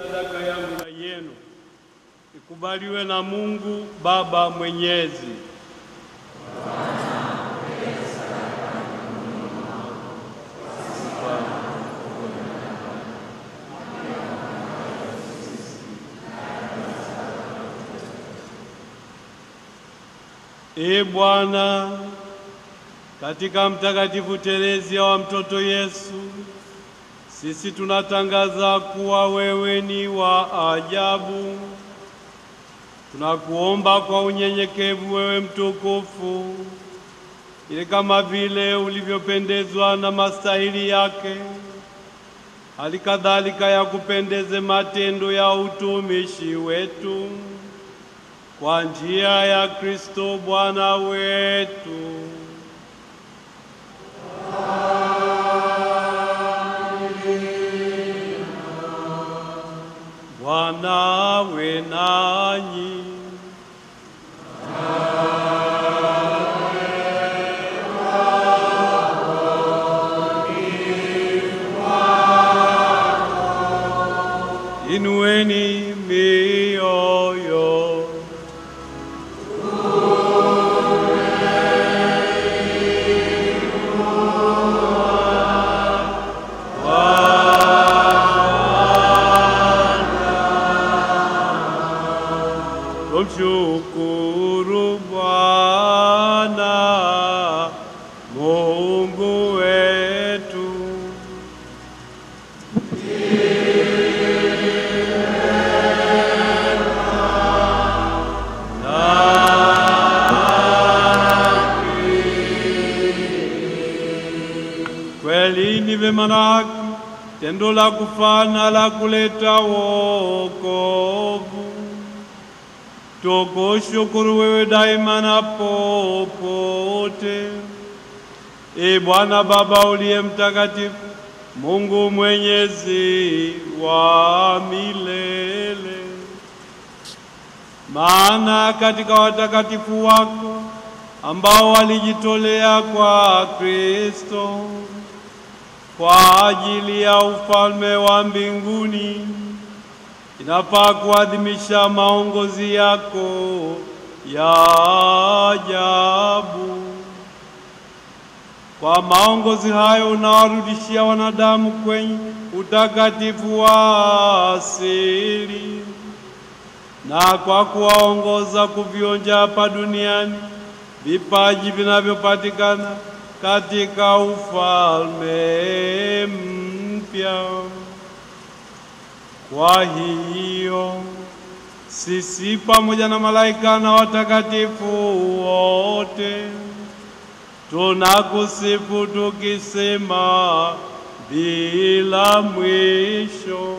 sadaka yangu na yenu ikubaliwe na Mungu Baba Mwenyezi. Ee Bwana, katika Mtakatifu Terezia wa mtoto Yesu, sisi tunatangaza kuwa wewe ni wa ajabu. Tunakuomba kwa unyenyekevu, wewe mtukufu, ili kama vile ulivyopendezwa na mastahili yake, hali kadhalika ya kupendeze matendo ya utumishi wetu kwa njia ya Kristo Bwana wetu. Bwana awe nanyi. Inueni mioyo. Tumshukuru Bwana Mungu wetu. Kweli ni vema na haki, tendo la kufana la kuleta wokovu. Tukushukuru wewe daima na popote. Ee Bwana Baba uliye mtakatifu, Mungu mwenyezi wa milele. Maana katika watakatifu wako ambao walijitolea kwa Kristo kwa ajili ya ufalme wa mbinguni, inafaa kuadhimisha maongozi yako ya ajabu. Kwa maongozi hayo unawarudishia wanadamu kwenye utakatifu wa asili, na kwa kuwaongoza kuvionja hapa duniani vipaji vinavyopatikana katika ufalme mpya. Kwa hiyo sisi pamoja na malaika na watakatifu wote tunakusifu tukisema bila mwisho.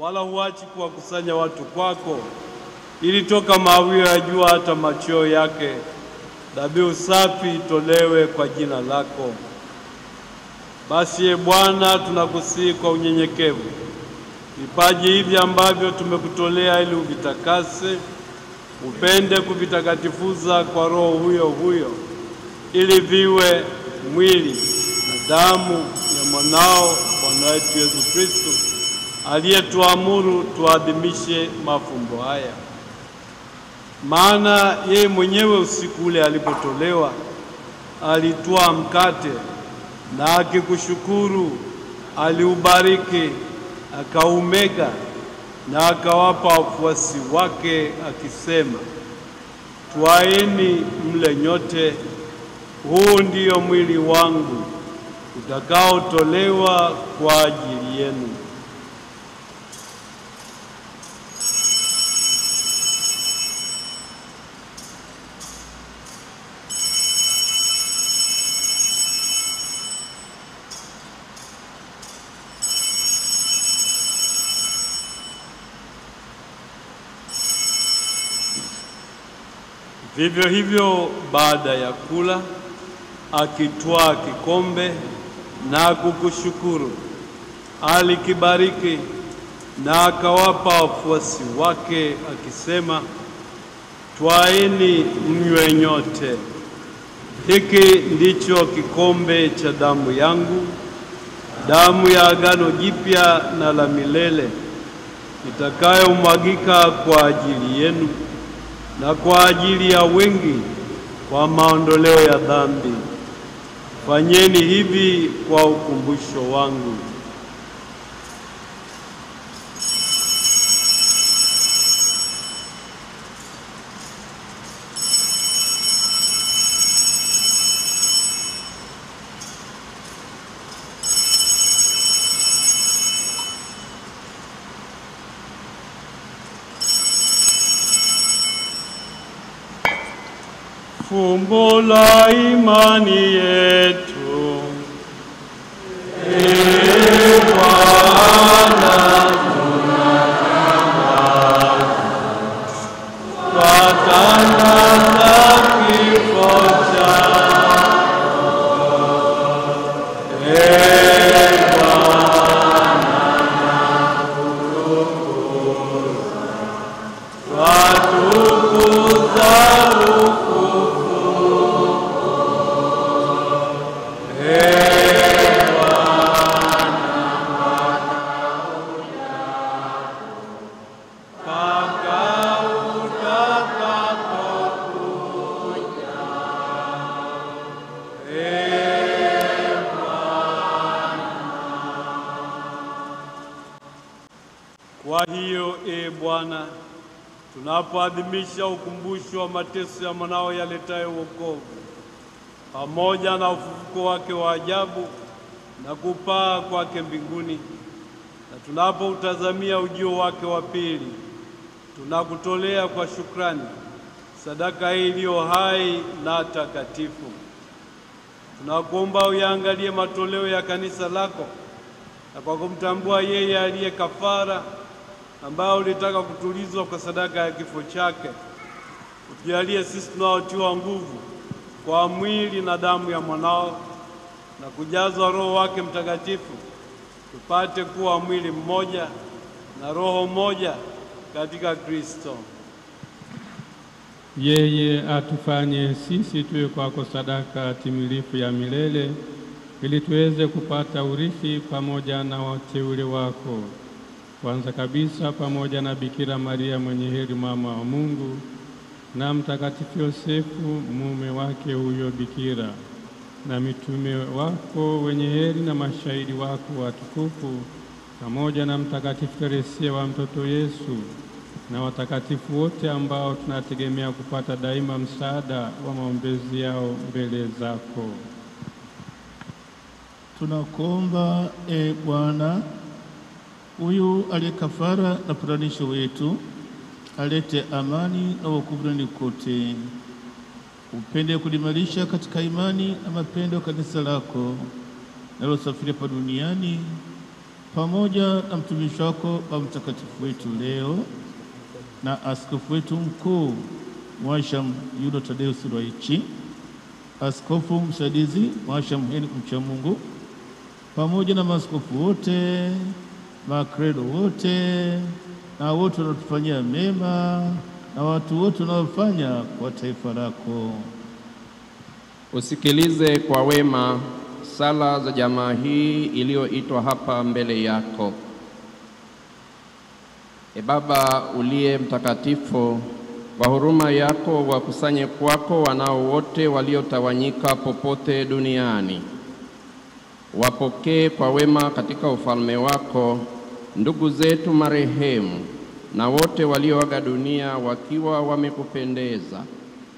wala huachi kuwakusanya watu kwako, ili toka mawio ya jua hata machweo yake dhabihu safi itolewe kwa jina lako. Basi Bwana, tunakusihi kwa unyenyekevu, vipaji hivi ambavyo tumekutolea ili uvitakase, upende kuvitakatifuza kwa Roho huyo huyo, ili viwe mwili na damu ya mwanao Bwana wetu Yesu Kristo, aliyetuamuru tuadhimishe mafumbo haya. Maana yeye mwenyewe usiku ule alipotolewa, alitwaa mkate na akikushukuru aliubariki, akaumega na akawapa wafuasi wake akisema, twaeni mle nyote, huu ndio mwili wangu utakaotolewa kwa ajili yenu. Vivyo hivyo baada ya kula, akitwaa kikombe na kukushukuru, alikibariki na akawapa wafuasi wake akisema, twaeni mnywe nyote, hiki ndicho kikombe cha damu yangu, damu ya agano jipya na la milele, itakayomwagika kwa ajili yenu na kwa ajili ya wengi kwa maondoleo ya dhambi. Fanyeni hivi kwa ukumbusho wangu. Fumbo la imani yetu. Bwana, tunatangaza kifo chako. Bwana, watukuza Kwa hiyo Bwana, tunapoadhimisha ukumbusho wa mateso ya mwanao yaletayo wokovu, pamoja na ufufuko wake wa ajabu na kupaa kwake mbinguni, na tunapoutazamia ujio wake wa pili, tunakutolea kwa shukrani sadaka hii iliyo hai na takatifu. Tunakuomba uyaangalie matoleo ya kanisa lako, na kwa kumtambua yeye aliye kafara ambao ulitaka kutulizwa kwa sadaka ya kifo chake, utujalie sisi tunaotiwa nguvu kwa mwili na damu ya mwanao na kujazwa Roho wake Mtakatifu, tupate kuwa mwili mmoja na roho moja katika Kristo. Yeye atufanye sisi tuwe kwako sadaka timilifu ya milele, ili tuweze kupata urithi pamoja na wateule wako, kwanza kabisa pamoja na Bikira Maria mwenye heri mama wa Mungu, na Mtakatifu Yosefu mume wake huyo bikira, na mitume wako wenye heri na mashahidi wako watukufu, pamoja na Mtakatifu Teresia wa mtoto Yesu, na watakatifu wote ambao tunategemea kupata daima msaada wa maombezi yao mbele zako. Tunakuomba Bwana, huyu aliye kafara na patanisho wetu, alete amani na wokovu duniani kote. Upende kulimarisha katika imani na mapendo kanisa lako, nalosafiri hapa duniani, pamoja na mtumishi wako Baba Mtakatifu wetu leo na askofu wetu mkuu Mhashamu Yuda Tadeus Ruwa'ichi, askofu msaidizi Mhashamu Henry Mchamungu, pamoja na maaskofu wote, makredo wote, na wote wanaotufanyia mema, na watu wote wanaofanya kwa taifa lako. Usikilize kwa wema sala za jamaa hii iliyoitwa hapa mbele yako. Baba uliye mtakatifu, kwa huruma yako wakusanye kwako wanao wote waliotawanyika popote duniani. Wapokee kwa wema katika ufalme wako ndugu zetu marehemu na wote walioaga dunia wakiwa wamekupendeza.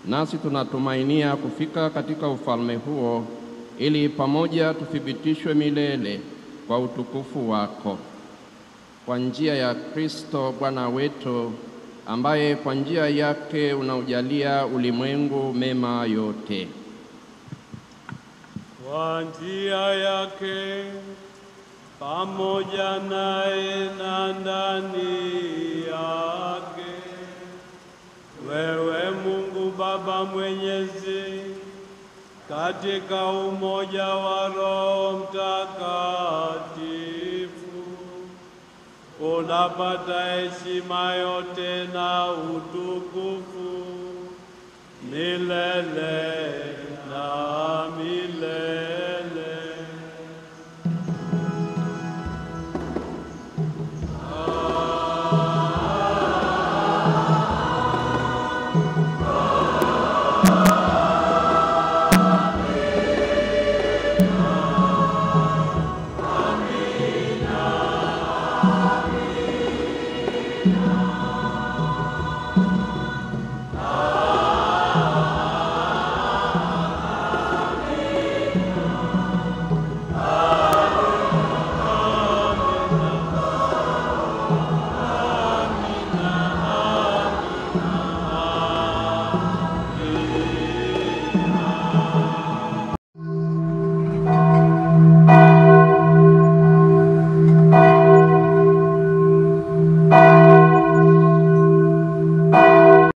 Nasi tunatumainia kufika katika ufalme huo ili pamoja tuthibitishwe milele kwa utukufu wako. Kwa njia ya Kristo Bwana wetu, ambaye kwa njia yake unaujalia ulimwengu mema yote. Kwa njia yake, pamoja naye na ndani yake, wewe Mungu Baba Mwenyezi, katika umoja wa Roho Mtakatifu, unapata heshima yote na utukufu milele na milele.